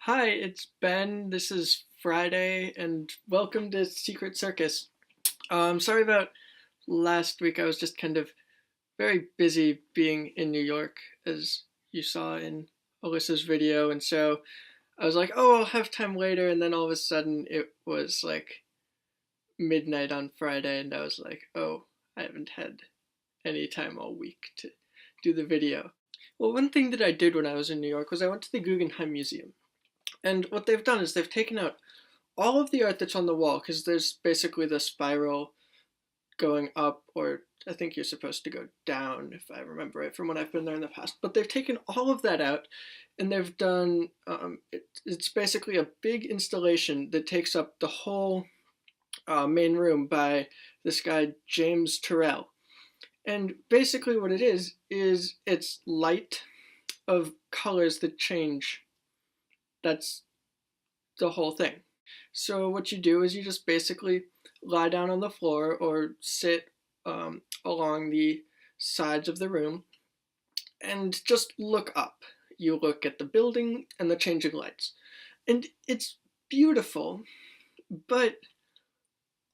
Hi, it's Ben. This is Friday, and welcome to Secret Circus. Sorry about last week. I was just kind of very busy being in New York, as you saw in Alyssa's video, and so I was like, oh, I'll have time later, and then all of a sudden it was like midnight on Friday, and I was like, oh, I haven't had any time all week to do the video. Well, one thing that I did when I was in New York was I went to the Guggenheim Museum. And what they've done is they've taken out all of the art that's on the wall, because there's basically the spiral going up, or I think you're supposed to go down, if I remember it from when I've been there in the past. But they've taken all of that out, and they've done it's basically a big installation that takes up the whole main room by this guy James Turrell. And basically, what it is it's light of colors that change. That's the whole thing. So what you do is you just basically lie down on the floor or sit along the sides of the room and just look up. You look at the building and the changing lights. And it's beautiful, but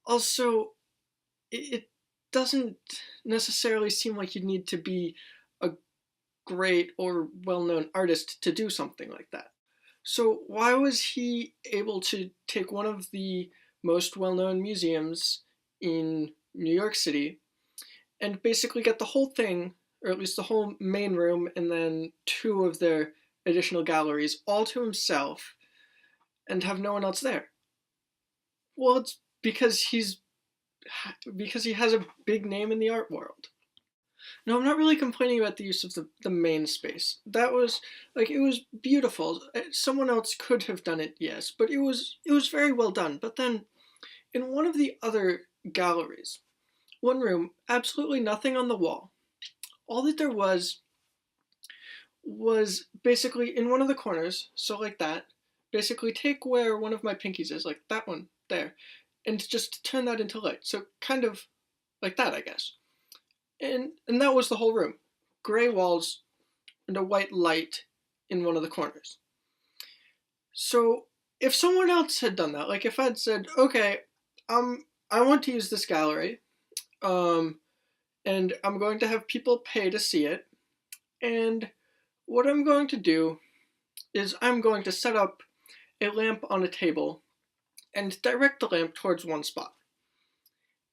also it doesn't necessarily seem like you need to be a great or well-known artist to do something like that. So why was he able to take one of the most well-known museums in New York City and basically get the whole thing, or at least the whole main room, and then two of their additional galleries all to himself and have no one else there? Well, it's because he has a big name in the art world. No, I'm not really complaining about the use of the main space. That was like it was beautiful. Someone else could have done it, yes, but it was very well done. But then in one of the other galleries, one room, absolutely nothing on the wall. All that there was basically in one of the corners, so like that, basically take where one of my pinkies is, like that one there, and just turn that into light. So kind of like that, I guess. And that was the whole room. Gray walls and a white light in one of the corners. So if someone else had done that, like if I'd said, okay, I want to use this gallery, um, and I'm going to have people pay to see it, and what I'm going to do is I'm going to set up a lamp on a table and direct the lamp towards one spot.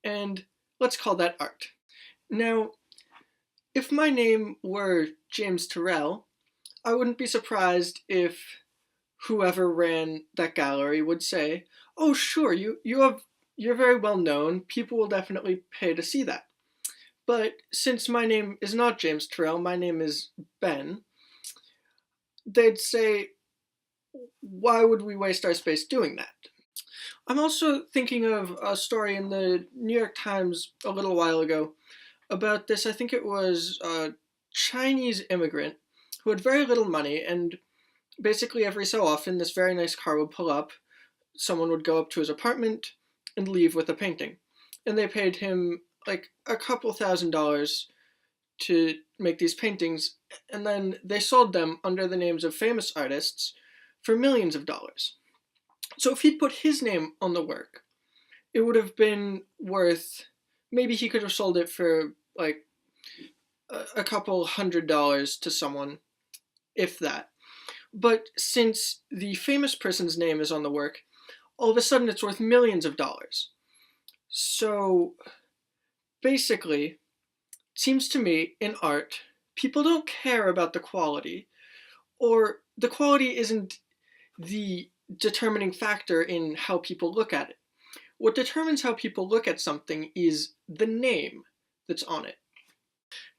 And let's call that art. Now, if my name were James Turrell, I wouldn't be surprised if whoever ran that gallery would say, "Oh, sure, you're very well known. People will definitely pay to see that." But since my name is not James Turrell, my name is Ben, they'd say, "Why would we waste our space doing that?" I'm also thinking of a story in the New York Times a little while ago about this. I think it was a Chinese immigrant who had very little money, and basically every so often this very nice car would pull up, someone would go up to his apartment and leave with a painting. And they paid him like a couple $1,000s to make these paintings, and then they sold them under the names of famous artists for millions of dollars. So if he'd put his name on the work, it would have been worth, maybe he could have sold it for like a couple $100s to someone, if that. But since the famous person's name is on the work, all of a sudden it's worth millions of dollars. So basically, it seems to me in art, people don't care about the quality, or the quality isn't the determining factor in how people look at it. What determines how people look at something is the name that's on it.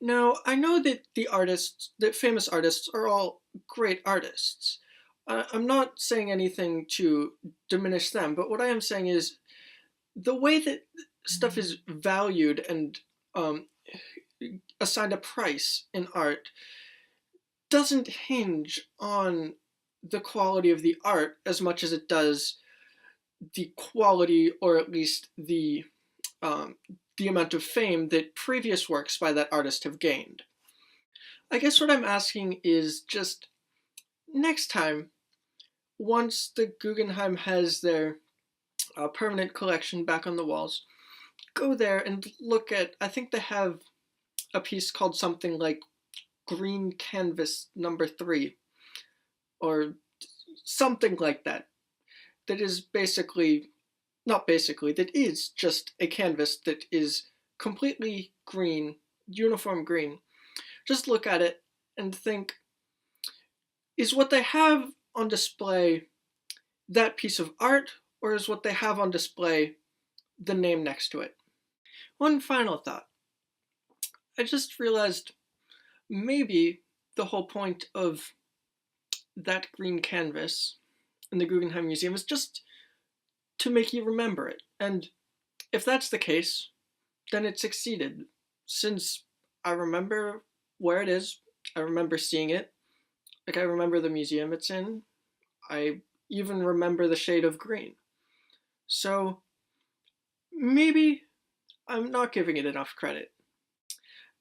Now, I know that famous artists are all great artists. I'm not saying anything to diminish them, but what I am saying is the way that stuff is valued and um, assigned a price in art doesn't hinge on the quality of the art as much as it does the quality, or at least um, the amount of fame that previous works by that artist have gained. I guess what I'm asking is just next time, once the Guggenheim has their permanent collection back on the walls, go there and look at, I think they have a piece called something like Green Canvas number 3, or something like that, that is basically, not basically, that is just a canvas that is completely green, uniform green. Just look at it and think, is what they have on display that piece of art, or is what they have on display the name next to it? One final thought. I just realized maybe the whole point of that green canvas in the Guggenheim Museum is just to make you remember it. And if that's the case, then it succeeded. Since I remember where it is, I remember seeing it, like I remember the museum it's in, I even remember the shade of green. So maybe I'm not giving it enough credit.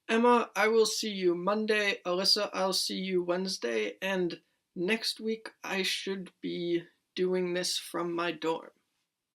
Emma, I will see you Monday. Alyssa, I'll see you Wednesday. And next week I should be doing this from my dorm.